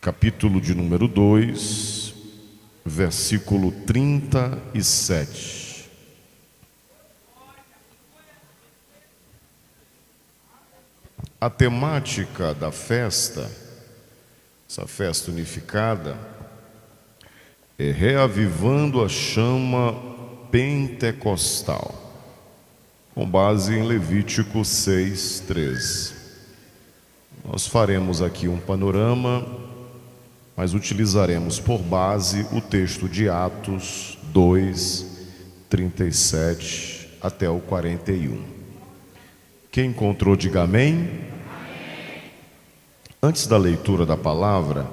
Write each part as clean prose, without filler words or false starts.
capítulo de número 2, versículo 37. A temática da festa, essa festa unificada, é reavivando a chama pentecostal, com base em Levítico 6:13. Nós faremos aqui um panorama, mas utilizaremos por base o texto de Atos 2:37 até o 41. Quem encontrou, diga amém. Amém. Antes da leitura da palavra,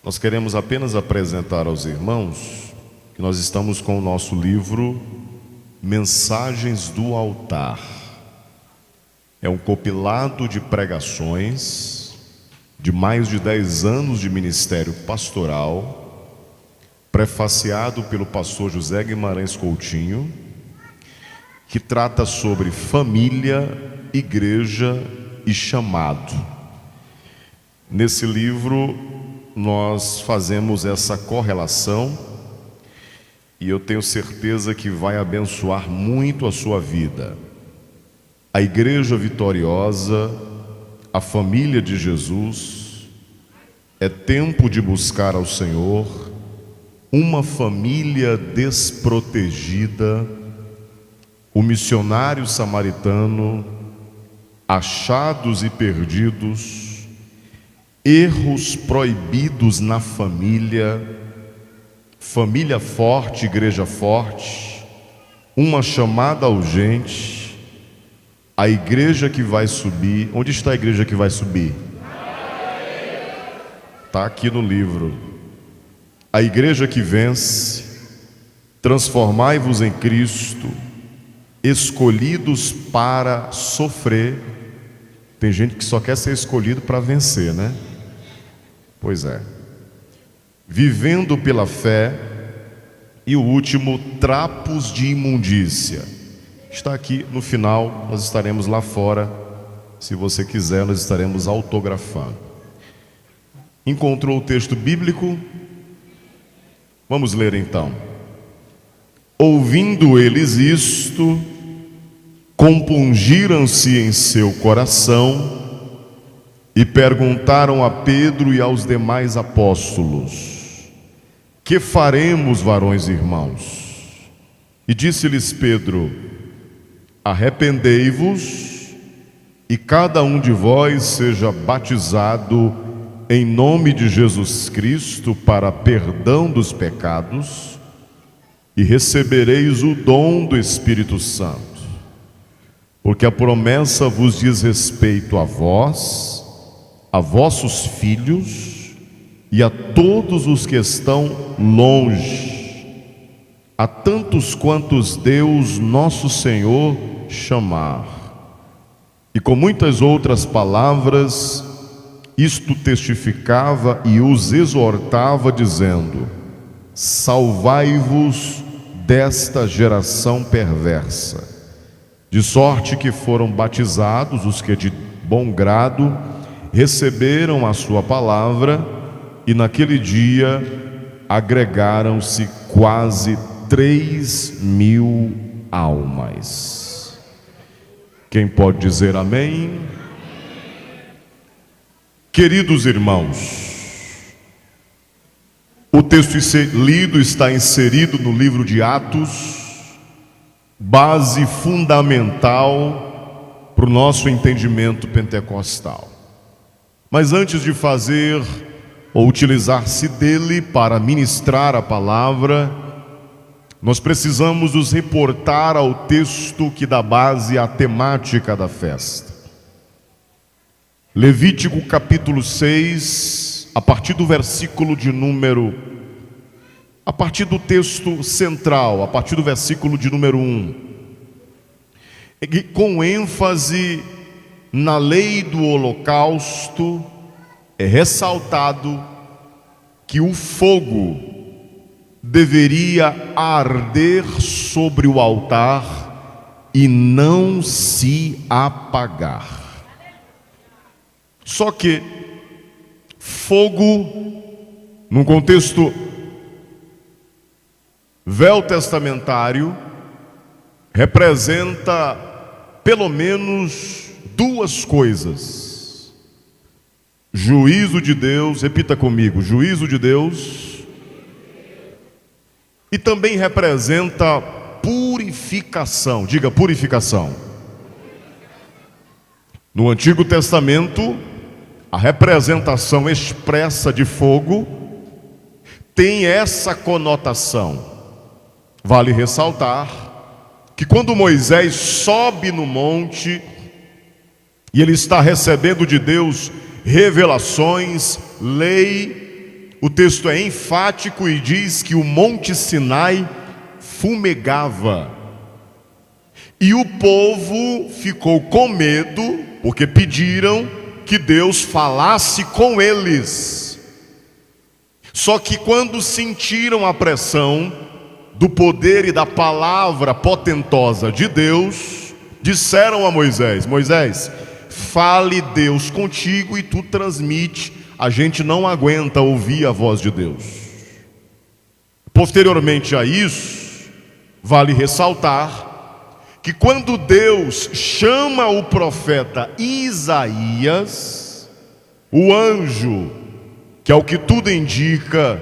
nós queremos apenas apresentar aos irmãos que nós estamos com o nosso livro Mensagens do Altar. É um compilado de pregações de mais de 10 anos de ministério pastoral, prefaciado pelo pastor José Guimarães Coutinho, que trata sobre família, igreja e chamado. Nesse livro nós fazemos essa correlação e eu tenho certeza que vai abençoar muito a sua vida. A igreja vitoriosa, a família de Jesus, é tempo de buscar ao Senhor uma família desprotegida, o missionário samaritano, achados e perdidos, erros proibidos na família, família forte, igreja forte, uma chamada urgente, a igreja que vai subir. Onde está a igreja que vai subir? Está aqui no livro. A igreja que vence, transformai-vos em Cristo, escolhidos para sofrer. Tem gente que só quer ser escolhido para vencer, né? Pois é. Vivendo pela fé. E o último, trapos de imundícia. Está aqui no final, nós estaremos lá fora. Se você quiser, nós estaremos autografando. Encontrou o texto bíblico? Vamos ler então. Ouvindo eles isto, compungiram-se em seu coração e perguntaram a Pedro e aos demais apóstolos: que faremos, varões e irmãos? E disse-lhes Pedro: arrependei-vos e cada um de vós seja batizado em nome de Jesus Cristo para perdão dos pecados, e recebereis o dom do Espírito Santo, porque a promessa vos diz respeito a vós, a vossos filhos e a todos os que estão longe, a tantos quantos Deus nosso Senhor chamar. E com muitas outras palavras isto testificava e os exortava, dizendo: salvai-vos desta geração perversa. De sorte que foram batizados os que de bom grado receberam a sua palavra, e naquele dia agregaram-se quase 3.000 almas. Quem pode dizer amém? Queridos irmãos, o texto lido está inserido no livro de Atos, base fundamental para o nosso entendimento pentecostal. Mas antes de fazer ou utilizar-se dele para ministrar a palavra, nós precisamos nos reportar ao texto que dá base à temática da festa. Levítico capítulo 6, a partir do versículo de número, a partir do texto central, a partir do versículo de número 1, com ênfase na lei do holocausto, é ressaltado que o fogo deveria arder sobre o altar e não se apagar. Só que Fogo, num contexto veltestamentário, representa pelo menos duas coisas: juízo de Deus, repita comigo, juízo de Deus, e também representa purificação, diga purificação. No Antigo Testamento, a representação expressa de fogo tem essa conotação. Vale ressaltar que quando Moisés sobe no monte e ele está recebendo de Deus revelações, lei, o texto é enfático e diz que o monte Sinai fumegava. E o povo ficou com medo, porque pediram que Deus falasse com eles. Só que quando sentiram a pressão do poder e da palavra potentosa de Deus, disseram a Moisés: Moisés, fale Deus contigo e tu transmite, a gente não aguenta ouvir a voz de Deus. Posteriormente a isso, vale ressaltar que quando Deus chama o profeta Isaías, o anjo, que ao que tudo indica,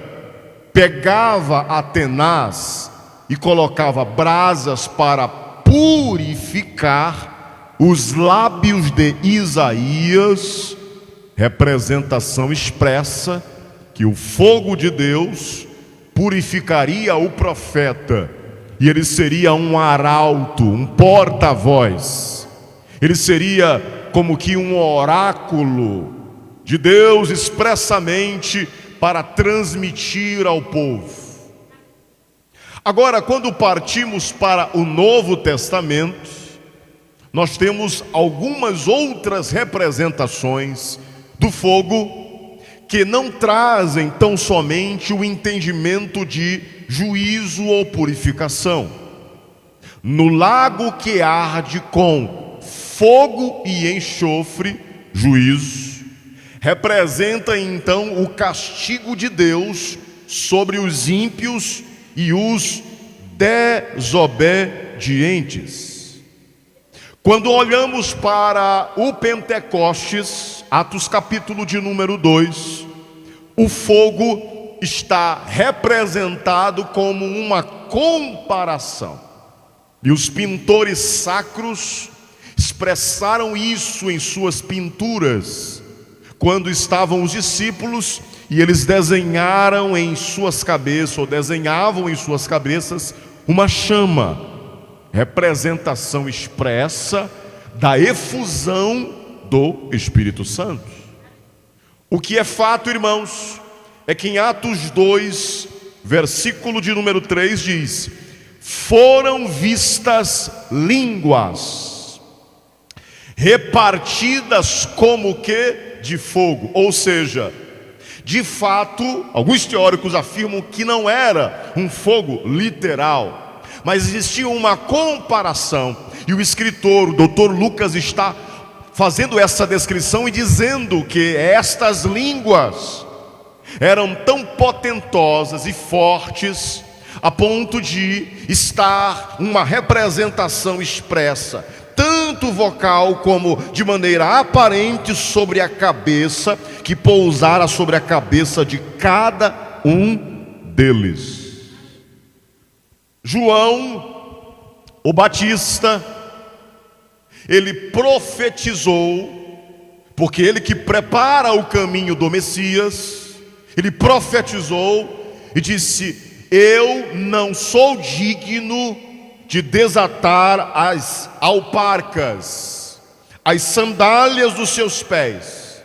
pegava a tenaz e colocava brasas para purificar os lábios de Isaías, representação expressa que o fogo de Deus purificaria o profeta. E ele seria um arauto, um porta-voz. Ele seria como que um oráculo de Deus expressamente para transmitir ao povo. Agora, quando partimos para o Novo Testamento, nós temos algumas outras representações do fogo que não trazem tão somente o entendimento de juízo ou purificação. No lago que arde com fogo e enxofre, juízo, representa então o castigo de Deus sobre os ímpios e os desobedientes. Quando olhamos para o Pentecostes, Atos capítulo de número 2, o fogo está representado como uma comparação. E os pintores sacros expressaram isso em suas pinturas, quando estavam os discípulos e eles desenharam em suas cabeças, ou desenhavam em suas cabeças, uma chama, representação expressa da efusão do Espírito Santo. O que é fato, irmãos, é que em Atos 2, versículo de número 3 diz: foram vistas línguas repartidas como que de fogo. Ou seja, de fato, alguns teóricos afirmam que não era um fogo literal, mas existia uma comparação. E o escritor, o doutor Lucas, está fazendo essa descrição e dizendo que estas línguas eram tão potentosas e fortes a ponto de estar uma representação expressa, tanto vocal como de maneira aparente, sobre a cabeça, que pousara sobre a cabeça de cada um deles. João, o Batista, ele profetizou, porque ele que prepara o caminho do Messias, ele profetizou e disse: eu não sou digno de desatar as alparcas, as sandálias dos seus pés.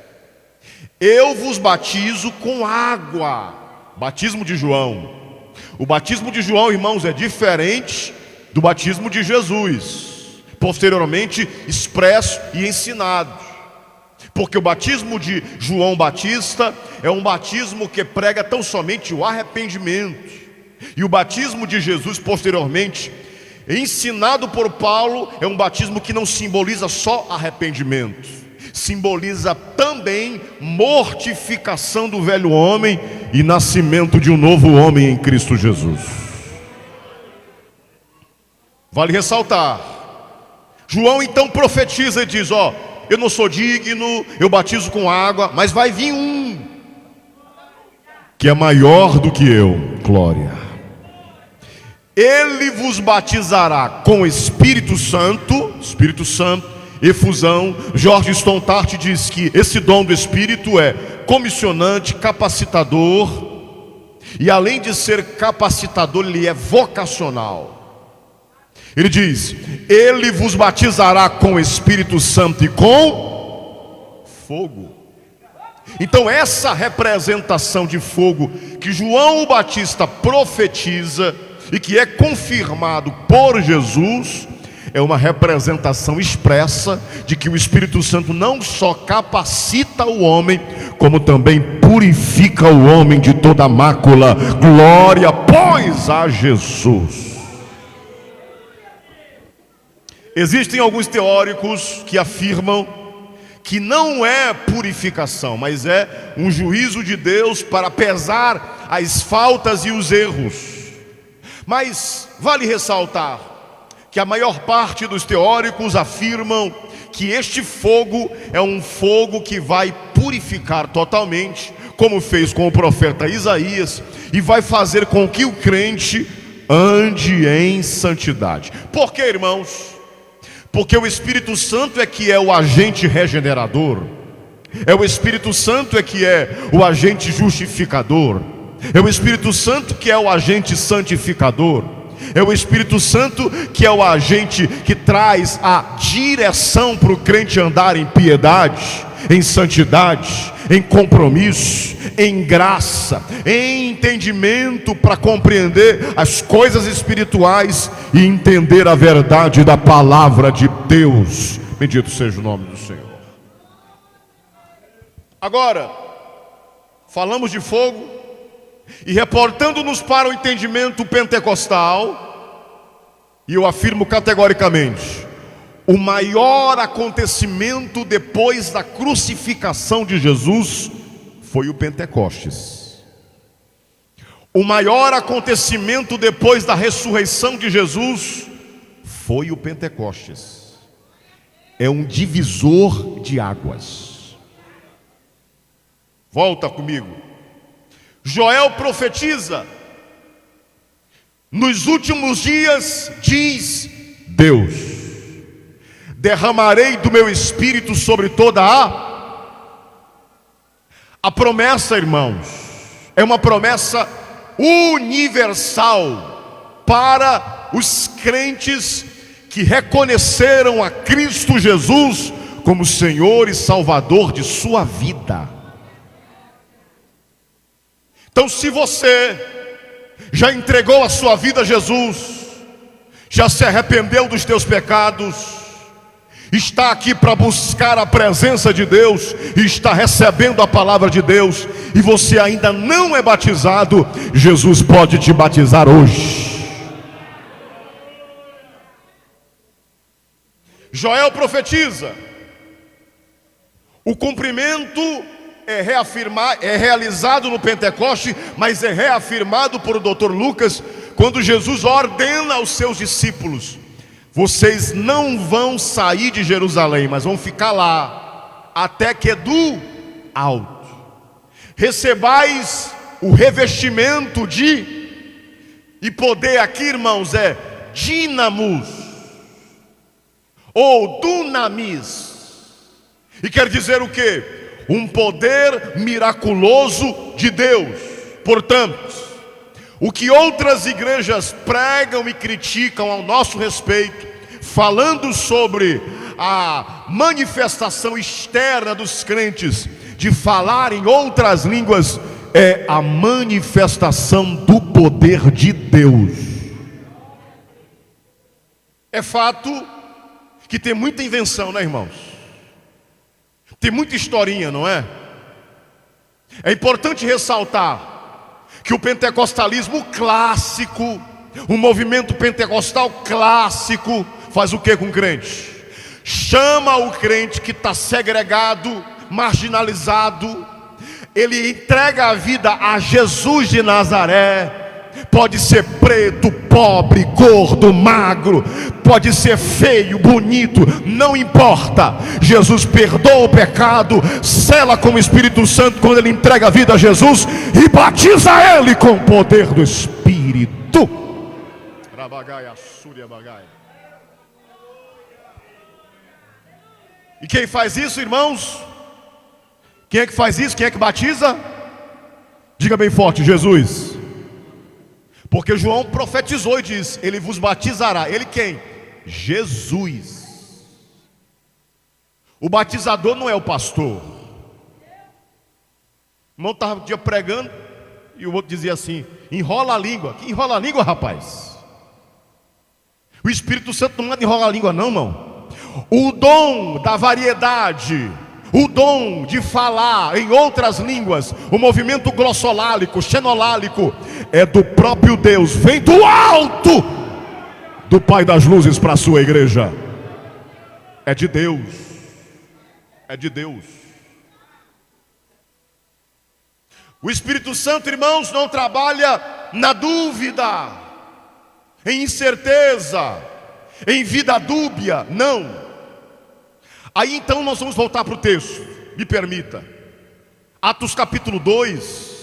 Eu vos batizo com água. Batismo de João. O batismo de João, irmãos, é diferente do batismo de Jesus, posteriormente expresso e ensinado. Porque o batismo de João Batista é um batismo que prega tão somente o arrependimento. E o batismo de Jesus, posteriormente ensinado por Paulo, é um batismo que não simboliza só arrependimento, simboliza também mortificação do velho homem e nascimento de um novo homem em Cristo Jesus. Vale ressaltar, João então profetiza e diz: ó, eu não sou digno, eu batizo com água, mas vai vir um que é maior do que eu, glória. Ele vos batizará com Espírito Santo, efusão. Jorge Stontart diz que esse dom do Espírito é comissionante, capacitador, e além de ser capacitador, ele é vocacional. Ele diz: ele vos batizará com Espírito Santo e com fogo. Então essa representação de fogo que João o Batista profetiza e que é confirmado por Jesus, é uma representação expressa de que o Espírito Santo não só capacita o homem, como também purifica o homem de toda mácula. Glória, pois, a Jesus. Existem alguns teóricos que afirmam que não é purificação, mas é um juízo de Deus para pesar as faltas e os erros. Mas vale ressaltar que a maior parte dos teóricos afirmam que este fogo é um fogo que vai purificar totalmente, como fez com o profeta Isaías, e vai fazer com que o crente ande em santidade. Por quê, irmãos? Porque o Espírito Santo é que é o agente regenerador, é o Espírito Santo é que é o agente justificador, é o Espírito Santo que é o agente santificador, é o Espírito Santo que é o agente que traz a direção para o crente andar em piedade, em santidade, em compromisso, em graça, em entendimento para compreender as coisas espirituais e entender a verdade da palavra de Deus. Bendito seja o nome do Senhor. Agora, falamos de fogo e reportando-nos para o entendimento pentecostal, e eu afirmo categoricamente: o maior acontecimento depois da crucificação de Jesus foi o Pentecostes. O maior acontecimento depois da ressurreição de Jesus foi o Pentecostes. É um divisor de águas. Volta comigo. Joel profetiza: nos últimos dias, diz Deus, derramarei do meu espírito sobre toda a promessa, irmãos, é uma promessa universal para os crentes que reconheceram a Cristo Jesus como Senhor e Salvador de sua vida. Então, se você já entregou a sua vida a Jesus, já se arrependeu dos teus pecados, está aqui para buscar a presença de Deus e está recebendo a palavra de Deus, e você ainda não é batizado, Jesus pode te batizar hoje. Joel profetiza: o cumprimento é realizado no Pentecoste, mas é reafirmado por o Dr. Lucas quando Jesus ordena aos seus discípulos: vocês não vão sair de Jerusalém, mas vão ficar lá, até que do alto recebais o revestimento e poder aqui, irmãos, é dinamus ou dunamis, e quer dizer o quê? Um poder miraculoso de Deus. Portanto, o que outras igrejas pregam e criticam ao nosso respeito, falando sobre a manifestação externa dos crentes de falar em outras línguas, é a manifestação do poder de Deus. É fato que tem muita invenção, né, irmãos? Tem muita historinha, não é? É importante ressaltar que o pentecostalismo clássico, o movimento pentecostal clássico, faz o que com o crente? chama o crente que está segregado, marginalizado, ele entrega a vida a Jesus de Nazaré. Pode ser preto, pobre, gordo, magro, pode ser feio, bonito, não importa. Jesus perdoa o pecado, sela com o Espírito Santo quando ele entrega a vida a Jesus e batiza ele com o poder do Espírito. E quem faz isso, irmãos? Quem é que faz isso? Quem é que batiza? Diga bem forte: Jesus. Porque João profetizou e diz: ele vos batizará. Ele quem? Jesus. O batizador não é o pastor. O irmão estava um dia pregando e o outro dizia assim: enrola a língua. Que enrola a língua, rapaz? O Espírito Santo não manda enrolar a língua não, irmão. O dom da variedade, o dom de falar em outras línguas, o movimento glossolálico, xenolálico, é do próprio Deus, vem do alto, do Pai das luzes para a sua igreja. É de Deus. É de Deus. O Espírito Santo, irmãos, não trabalha na dúvida, em incerteza, em vida dúbia, não. Aí então nós vamos voltar para o texto, me permita. Atos capítulo 2.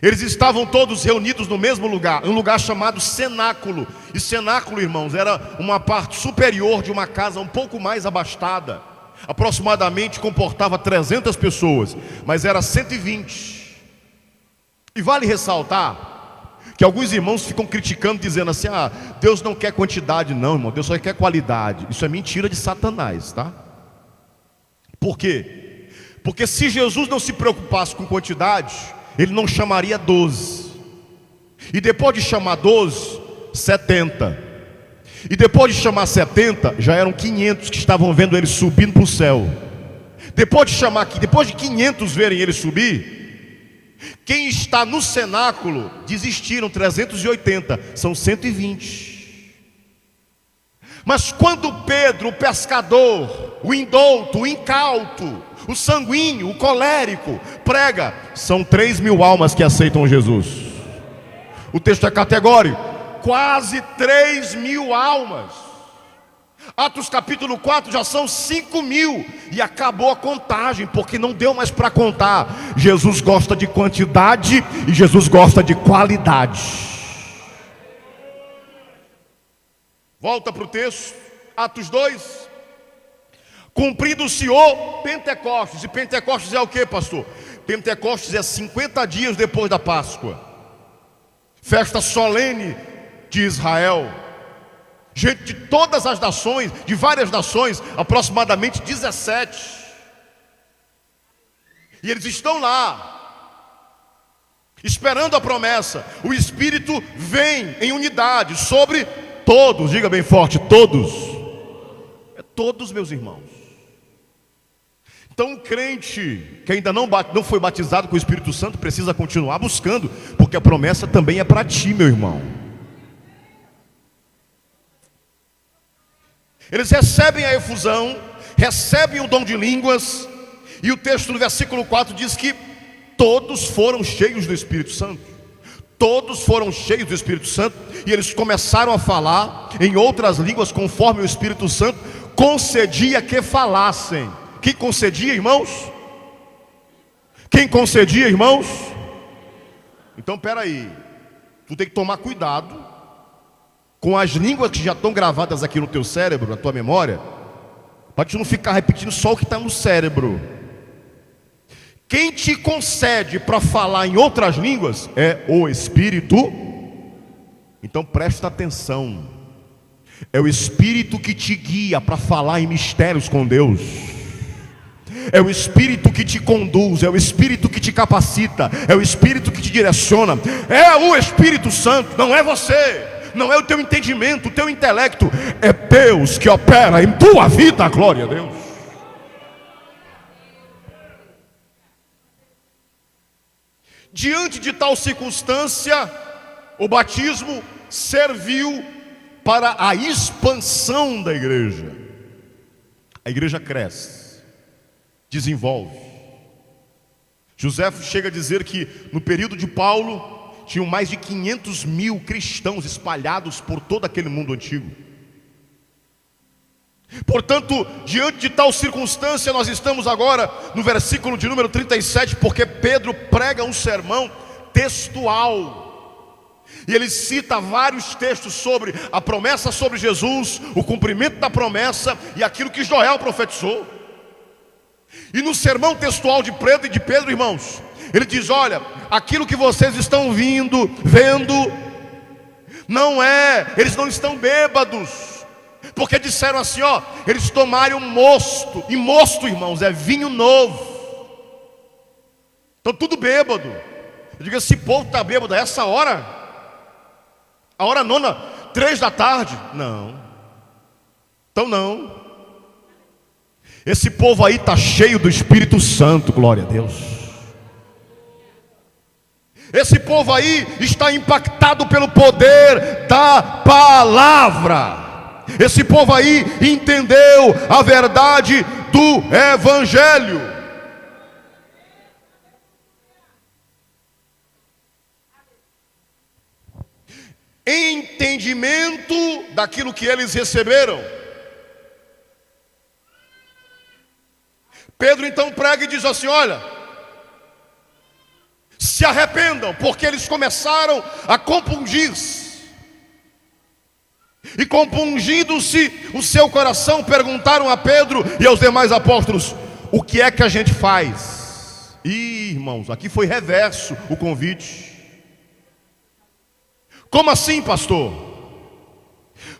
Eles estavam todos reunidos no mesmo lugar, um lugar chamado cenáculo. E cenáculo, irmãos, era uma parte superior de uma casa um pouco mais abastada. Aproximadamente comportava 300 pessoas, mas era 120. E vale ressaltar que alguns irmãos ficam criticando, dizendo assim: ah, Deus não quer quantidade não, irmão, Deus só quer qualidade. Isso é mentira de Satanás, tá? Por quê? Porque se Jesus não se preocupasse com quantidade, ele não chamaria 12. E depois de chamar 12, 70. E depois de chamar 70, já eram 500 que estavam vendo ele subindo para o céu. Depois de 500 verem ele subir, quem está no cenáculo, desistiram 380, são 120. Mas quando Pedro, o pescador, o indouto, o incauto, o sanguíneo, o colérico, prega, são 3.000 almas que aceitam Jesus. O texto é categórico, quase 3.000 almas. Atos capítulo 4 já são 5.000 e acabou a contagem, porque não deu mais para contar. Jesus gosta de quantidade e Jesus gosta de qualidade. Volta para o texto, Atos 2. Cumprido-se o Pentecostes. E Pentecostes é o que, pastor? Pentecostes é 50 dias depois da Páscoa, festa solene de Israel. Gente de todas as nações, de várias nações, aproximadamente 17. E eles estão lá, esperando a promessa. O Espírito vem em unidade sobre todos. Diga bem forte: todos. É todos, meus irmãos. Então, um crente que ainda não foi batizado com o Espírito Santo precisa continuar buscando, porque a promessa também é para ti, meu irmão. Eles recebem a efusão, recebem o dom de línguas, e o texto no versículo 4 diz que todos foram cheios do Espírito Santo. Todos foram cheios do Espírito Santo, e eles começaram a falar em outras línguas, conforme o Espírito Santo concedia que falassem. Quem concedia, irmãos? Quem concedia, irmãos? Então, peraí, tu tem que tomar cuidado com as línguas que já estão gravadas aqui no teu cérebro, na tua memória, para tu não ficar repetindo só o que está no cérebro. Quem te concede para falar em outras línguas é o Espírito. Então presta atenção. É o Espírito que te guia para falar em mistérios com Deus. É o Espírito que te conduz, é o Espírito que te capacita, é o Espírito que te direciona. É o Espírito Santo, não é você. Não é o teu entendimento, o teu intelecto. É Deus que opera em tua vida. Glória a Deus. Diante de tal circunstância, o batismo serviu para a expansão da igreja. A igreja cresce, desenvolve. José chega a dizer que no período de Paulo tinham mais de 500 mil cristãos espalhados por todo aquele mundo antigo. Portanto, diante de tal circunstância, nós estamos agora no versículo de número 37, porque Pedro prega um sermão textual, e ele cita vários textos sobre a promessa sobre Jesus, o cumprimento da promessa e aquilo que Joel profetizou. E no sermão textual de Pedro, irmãos, ele diz: olha, aquilo que vocês estão vendo, eles não estão bêbados, porque disseram assim, ó, eles tomaram mosto, e mosto, irmãos, é vinho novo. Estão tudo bêbado. Eu digo, esse povo está bêbado a essa hora? A hora nona, 3 da tarde? Não. Então não. Esse povo aí está cheio do Espírito Santo, glória a Deus. Esse povo aí está impactado pelo poder da palavra. Esse povo aí entendeu a verdade do Evangelho. Entendimento daquilo que eles receberam. Pedro então prega e diz assim: olha, se arrependam, porque eles começaram a compungir-se. E compungindo-se o seu coração, perguntaram a Pedro e aos demais apóstolos: o que é que a gente faz? Ih, irmãos, aqui foi reverso o convite. Como assim, pastor?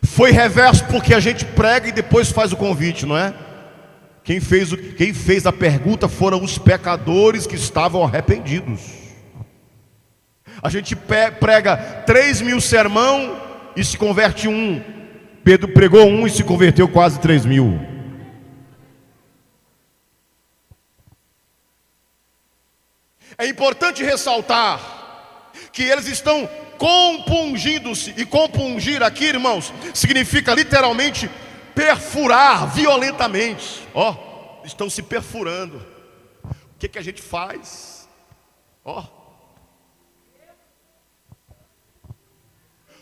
Foi reverso porque a gente prega e depois faz o convite, não é? Quem fez a pergunta foram os pecadores que estavam arrependidos. A gente prega 3.000 sermão e se converte um. Pedro pregou um e se converteu quase 3.000. É importante ressaltar que eles estão compungindo-se. E compungir aqui, irmãos, significa literalmente perfurar violentamente. Ó, estão se perfurando. O que a gente faz? Ó,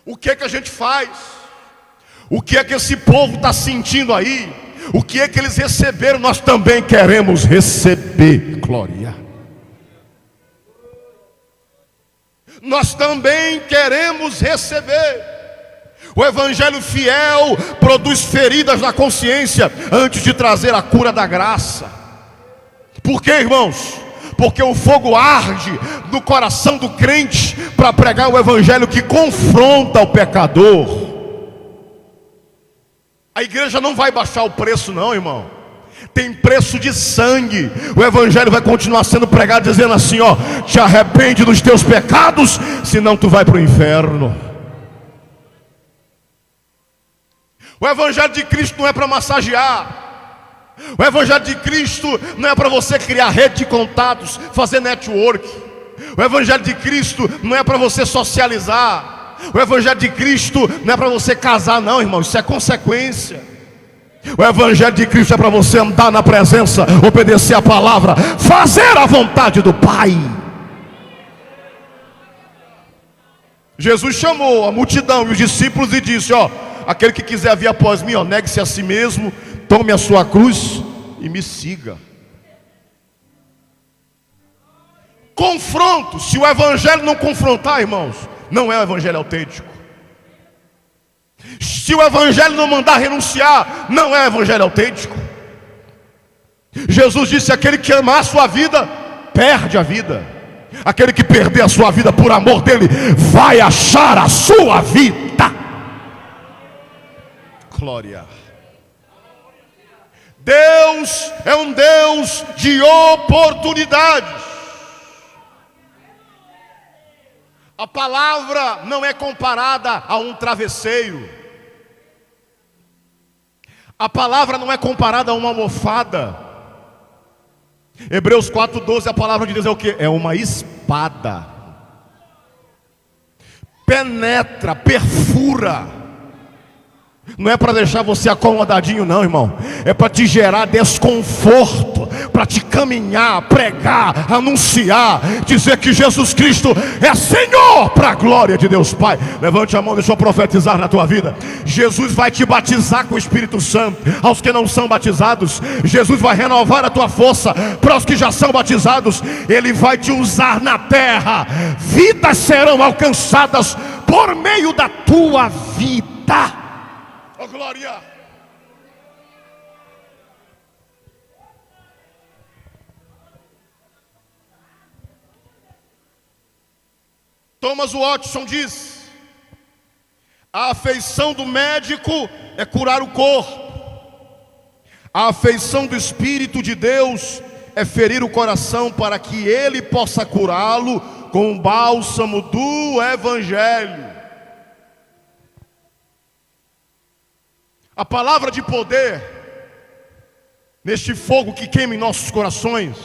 o que a gente faz? O que esse povo está sentindo aí? O que eles receberam, nós também queremos receber. Glória. Nós também queremos receber. O evangelho fiel produz feridas na consciência antes de trazer a cura da graça. Por quê, irmãos? Porque o fogo arde no coração do crente para pregar o evangelho que confronta o pecador. A igreja não vai baixar o preço não, irmão. Tem preço de sangue. O evangelho vai continuar sendo pregado dizendo assim, ó: te arrepende dos teus pecados, senão tu vai para o inferno. O evangelho de Cristo não é para massagear. O evangelho de Cristo não é para você criar rede de contatos, fazer network. O evangelho de Cristo não é para você socializar. O evangelho de Cristo não é para você casar não, irmão, isso é consequência. O evangelho de Cristo é para você andar na presença, obedecer a palavra, fazer a vontade do Pai. Jesus chamou a multidão e os discípulos e disse, ó: aquele que quiser vir após mim, ó, negue-se a si mesmo, tome a sua cruz e me siga. Confronto. Se o evangelho não confrontar, irmãos, não é o evangelho autêntico. Se o evangelho não mandar renunciar, não é o evangelho autêntico. Jesus disse: aquele que amar a sua vida, perde a vida. Aquele que perder a sua vida por amor dele, vai achar a sua vida. Glória. Deus é um Deus de oportunidades. A palavra não é comparada a um travesseiro. A palavra não é comparada a uma almofada. Hebreus 4:12, a palavra de Deus é o que? É uma espada. Penetra, perfura. Não é para deixar você acomodadinho não, irmão. É para te gerar desconforto, para te caminhar, pregar, anunciar, dizer que Jesus Cristo é Senhor, para a glória de Deus Pai. Levante a mão, deixa eu profetizar na tua vida. Jesus vai te batizar com o Espírito Santo. Aos que não são batizados, Jesus vai renovar a tua força. Para os que já são batizados, Ele vai te usar na terra. Vidas serão alcançadas por meio da tua vida. Oh, glória! Thomas Watson diz: a afeição do médico é curar o corpo, a afeição do Espírito de Deus é ferir o coração para que Ele possa curá-lo com o bálsamo do Evangelho. A palavra de poder, neste fogo que queima em nossos corações.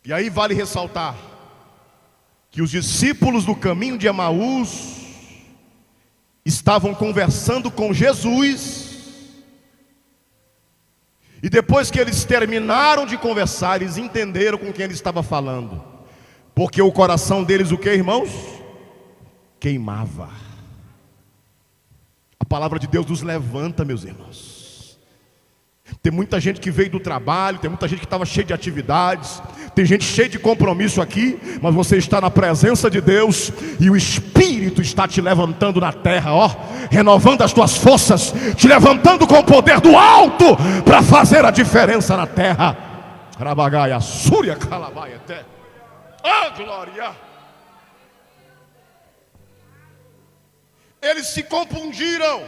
E aí vale ressaltar que os discípulos do caminho de Emaús estavam conversando com Jesus. E depois que eles terminaram de conversar, eles entenderam com quem ele estava falando. Porque o coração deles, o que, irmãos? Queimava. A palavra de Deus nos levanta, meus irmãos. Tem muita gente que veio do trabalho, tem muita gente que estava cheia de atividades, tem gente cheia de compromisso aqui, mas você está na presença de Deus e o Espírito está te levantando na terra, ó, renovando as tuas forças, te levantando com o poder do alto para fazer a diferença na terra. Rabagaia, Súria, Calabaia, até. Ah, glória! Eles se confundiram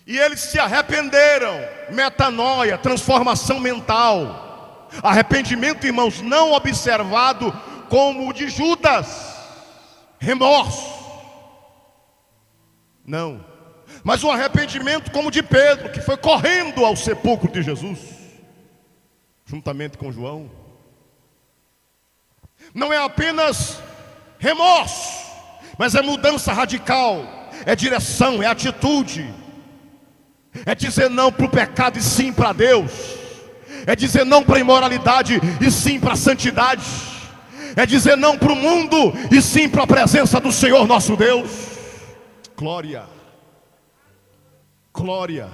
e eles se arrependeram. Metanoia, transformação mental. Arrependimento, irmãos, não observado como o de Judas, remorso, não, mas um arrependimento como o de Pedro, que foi correndo ao sepulcro de Jesus, juntamente com João. Não é apenas remorso, mas é mudança radical, é direção, é atitude, é dizer não para o pecado e sim para Deus, é dizer não para a imoralidade e sim para a santidade, é dizer não para o mundo e sim para a presença do Senhor nosso Deus. Glória, glória.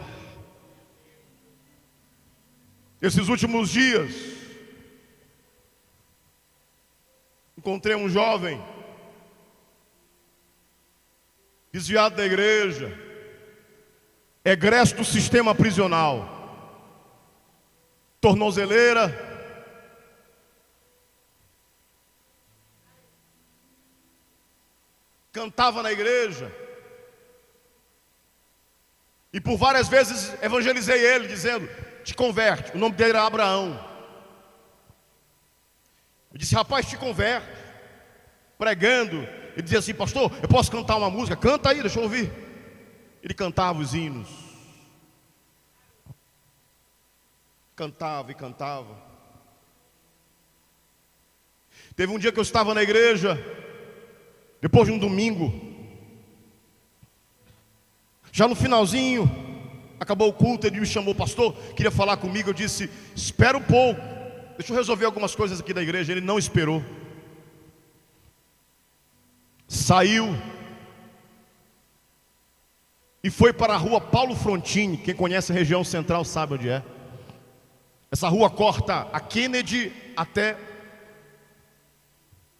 Esses últimos dias encontrei um jovem desviado da igreja, egresso do sistema prisional, tornozeleira, cantava na igreja, e por várias vezes evangelizei ele, dizendo: te converte. O nome dele era Abraão. Eu disse: rapaz, te converte. Pregando, ele dizia assim: pastor, eu posso cantar uma música? Canta aí, deixa eu ouvir. Ele cantava os hinos, cantava e cantava. Teve um dia que eu estava na igreja, depois de um domingo, já no finalzinho, acabou o culto, ele me chamou: pastor, queria falar comigo. Eu disse: espera um pouco, deixa eu resolver algumas coisas aqui da igreja. Ele não esperou, saiu e foi para a rua Paulo Frontini. Quem conhece a região central sabe onde é. Essa rua corta a Kennedy até...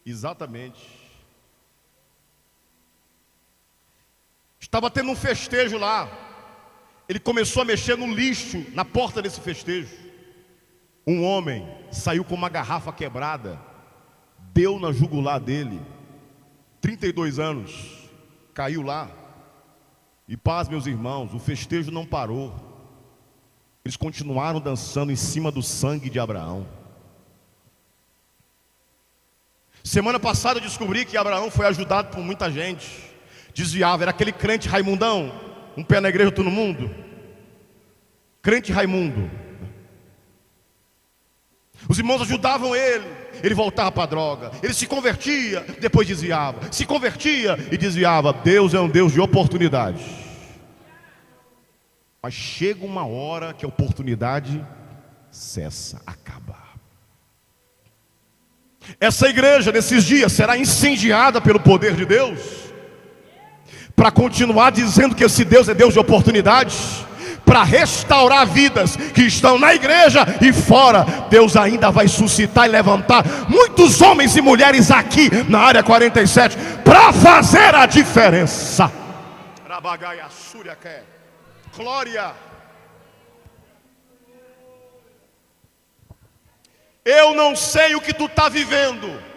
Exatamente. Estava tendo um festejo lá. Ele começou a mexer no lixo na porta desse festejo. Um homem saiu com uma garrafa quebrada, deu na jugular dele. 32 anos, caiu lá. E paz, meus irmãos, o festejo não parou. Eles continuaram dançando em cima do sangue de Abraão. Semana passada eu descobri que Abraão foi ajudado por muita gente. Desviava, era aquele crente Raimundão, um pé na igreja, outro no mundo. Crente Raimundo. Os irmãos ajudavam ele voltava para a droga, ele se convertia, depois desviava, se convertia e desviava. Deus é um Deus de oportunidade. Mas chega uma hora que a oportunidade cessa, acaba. Essa igreja nesses dias será incendiada pelo poder de Deus, para continuar dizendo que esse Deus é Deus de oportunidades, para restaurar vidas que estão na igreja e fora. Deus ainda vai suscitar e levantar muitos homens e mulheres aqui na área 47 para fazer a diferença. Glória. Eu não sei o que tu está vivendo.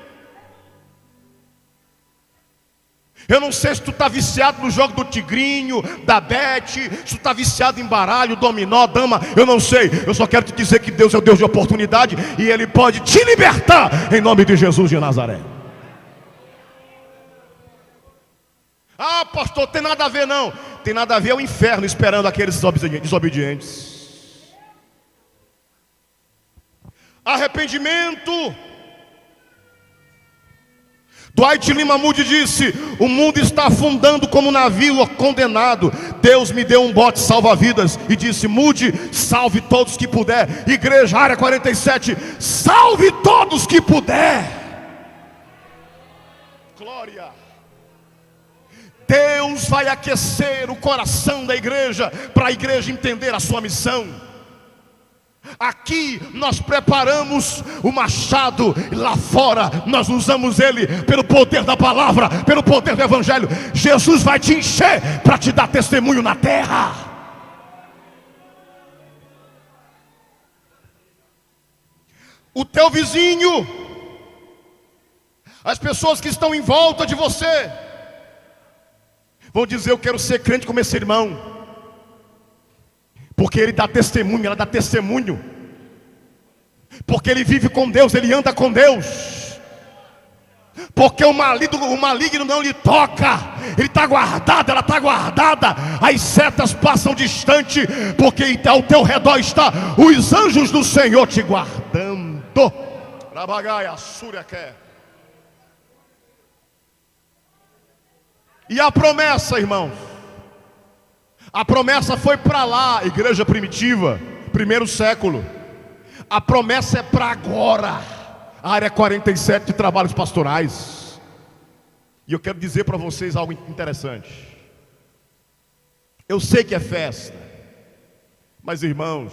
Eu não sei se tu está viciado no jogo do tigrinho, da bete, se tu está viciado em baralho, dominó, dama. Eu não sei, eu só quero te dizer que Deus é o Deus de oportunidade, e Ele pode te libertar em nome de Jesus de Nazaré. Ah, pastor, tem nada a ver não. Tem nada a ver, é o inferno esperando aqueles desobedientes. Arrependimento. Dwight Lima Moody disse: o mundo está afundando como um navio condenado. Deus me deu um bote salva-vidas e disse: Moody, salve todos que puder. Igreja, área 47, salve todos que puder. Glória. Deus vai aquecer o coração da igreja, para a igreja entender a sua missão. Aqui nós preparamos o machado, lá fora nós usamos ele pelo poder da palavra, pelo poder do evangelho. Jesus vai te encher para te dar testemunho na terra. O teu vizinho, as pessoas que estão em volta de você vão dizer: eu quero ser crente como esse irmão, porque ele dá testemunho, ela dá testemunho, porque ele vive com Deus, ele anda com Deus, porque o maligno não lhe toca, ele está guardado, ela está guardada, as setas passam distante, porque ao teu redor está os anjos do Senhor te guardando. E a promessa, irmãos, a promessa foi para lá, igreja primitiva, primeiro século. A promessa é para agora, a área 47 de trabalhos pastorais. E eu quero dizer para vocês algo interessante. Eu sei que é festa, mas irmãos,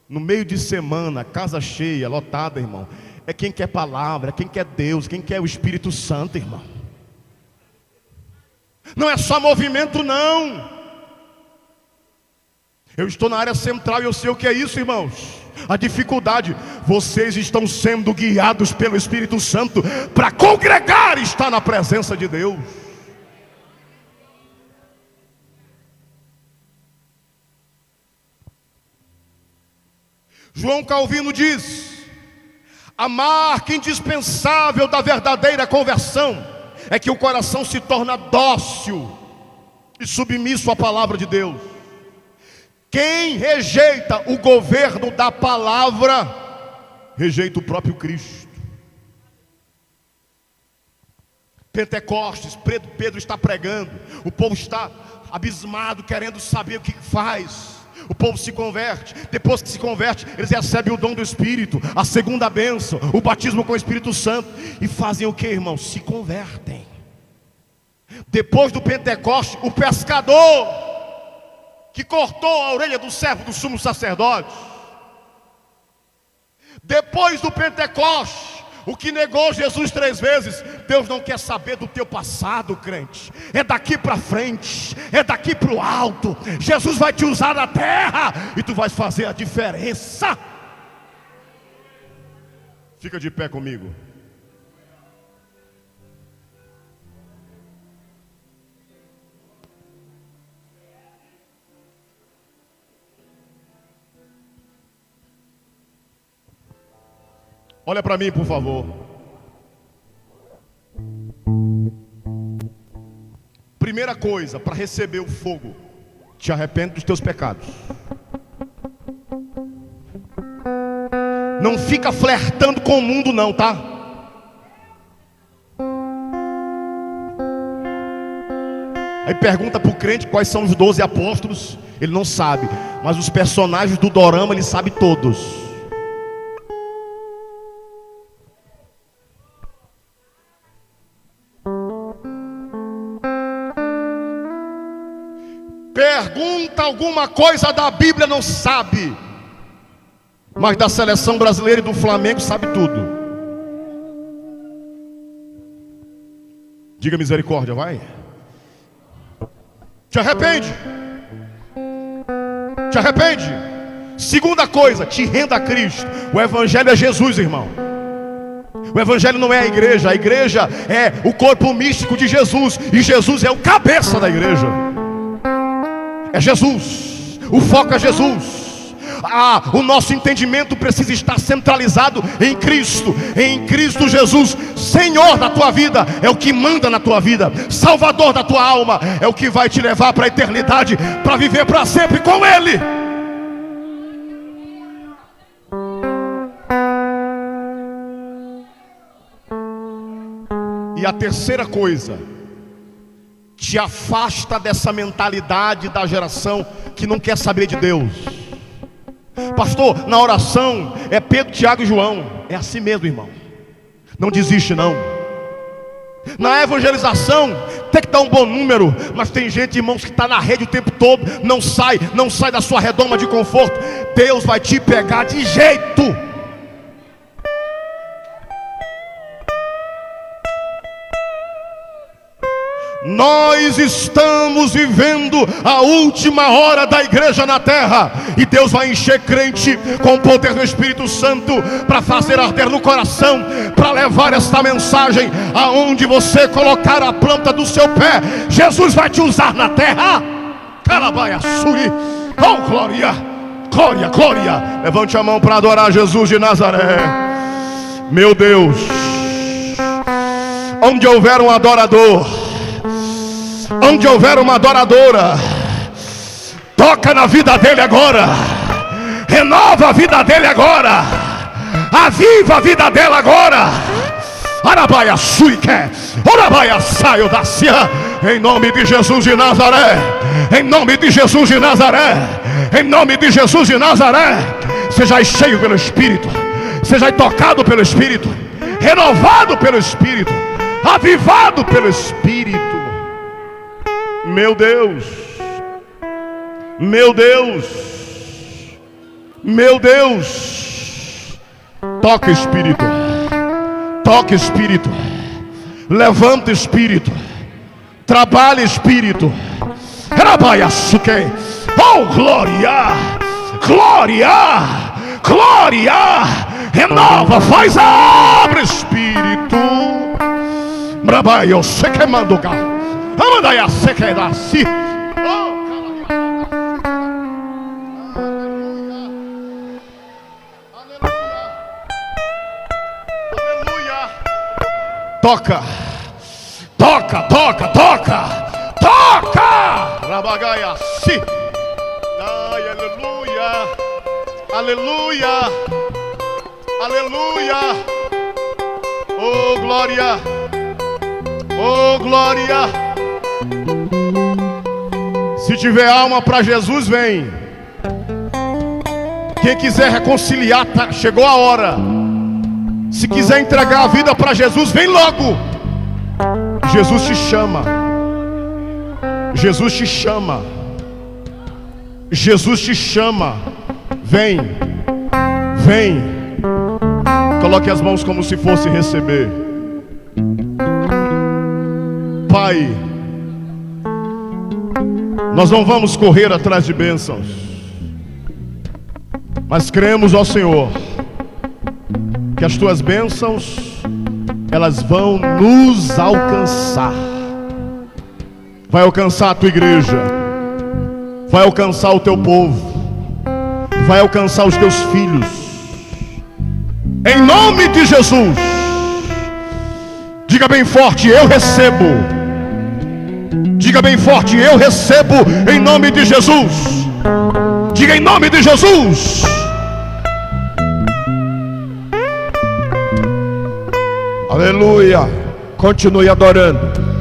no meio de semana, casa cheia, lotada, irmão, é quem quer palavra, é quem quer Deus, quem quer o Espírito Santo, irmão. Não é só movimento não. Eu estou na área central e eu sei o que é isso, irmãos. A dificuldade. Vocês estão sendo guiados pelo Espírito Santo para congregar e estar na presença de Deus. João Calvino diz: a marca indispensável da verdadeira conversão é que o coração se torna dócil e submisso à palavra de Deus. Quem rejeita o governo da palavra, rejeita o próprio Cristo. Pentecostes, Pedro está pregando, o povo está abismado, querendo saber o que faz. O povo se converte, depois que se converte, eles recebem o dom do Espírito, a segunda bênção, o batismo com o Espírito Santo. E fazem o que, irmãos? Se convertem. Depois do Pentecostes, o pescador que cortou a orelha do servo do sumo sacerdote. Depois do Pentecostes, o que negou Jesus 3 vezes. Deus não quer saber do teu passado, crente. É daqui para frente, é daqui para o alto. Jesus vai te usar na terra e tu vais fazer a diferença. Fica de pé comigo. Olha para mim, por favor. Primeira coisa, para receber o fogo: te arrepende dos teus pecados. Não Não fica flertando com o mundo não, tá? Aí pergunta para o crente quais são os 12 apóstolos. Ele não sabe, mas os personagens do dorama ele sabe todos. Pergunta alguma coisa da Bíblia, não sabe, mas da seleção brasileira e do Flamengo sabe tudo. Diga misericórdia, vai. Te arrepende. Te arrepende. Segunda coisa, te renda a Cristo. O Evangelho é Jesus, irmão. O Evangelho não é a igreja é o corpo místico de Jesus. E Jesus é o cabeça da igreja. É Jesus. O foco é Jesus. O nosso entendimento precisa estar centralizado em Cristo. Em Cristo Jesus, Senhor da tua vida, é o que manda na tua vida. Salvador da tua alma, é o que vai te levar para a eternidade, para viver para sempre com Ele. E a terceira coisa, te afasta dessa mentalidade da geração que não quer saber de Deus. Pastor, na oração é Pedro, Tiago e João. É assim mesmo, irmão. Não desiste não. Na evangelização tem que dar um bom número, mas tem gente, irmãos, que está na rede o tempo todo, não sai da sua redoma de conforto. Deus vai te pegar de jeito. Nós estamos vivendo a última hora da igreja na terra, e Deus vai encher crente com o poder do Espírito Santo para fazer arder no coração, para levar esta mensagem aonde você colocar a planta do seu pé. Jesus vai te usar na terra. Calabaia suri. Oh glória, glória, glória. Levante a mão para adorar Jesus de Nazaré. Meu Deus, onde houver um adorador, onde houver uma adoradora, toca na vida dele agora, renova a vida dele agora, aviva a vida dela agora. Arabaia suique, orabaia saio da cia, em nome de Jesus de Nazaré, em nome de Jesus de Nazaré, em nome de Jesus de Nazaré. Seja cheio pelo Espírito, seja tocado pelo Espírito, renovado pelo Espírito, avivado pelo Espírito. Meu Deus, meu Deus, meu Deus. Toca Espírito, toca Espírito, levanta Espírito, trabalha Espírito. Oh glória, glória, glória. Renova, faz abre Espírito. Brabai, eu sei que mando cá. Aleluia. Toca, toca, toca, toca, toca. Rabagaia, sim. Ai, aleluia, aleluia, aleluia. Oh glória, oh glória. Se tiver alma para Jesus, vem. Quem quiser reconciliar, tá, chegou a hora. Se quiser entregar a vida para Jesus, vem logo. Jesus te chama. Jesus te chama. Jesus te chama. Vem. Vem. Coloque as mãos como se fosse receber. Pai, nós não vamos correr atrás de bênçãos, mas cremos, ó Senhor, que as tuas bênçãos, elas vão nos alcançar. Vai alcançar a tua igreja, vai alcançar o teu povo, vai alcançar os teus filhos, em nome de Jesus. Diga bem forte: eu recebo. Diga bem forte: eu recebo em nome de Jesus. Diga em nome de Jesus. Aleluia. Continue adorando.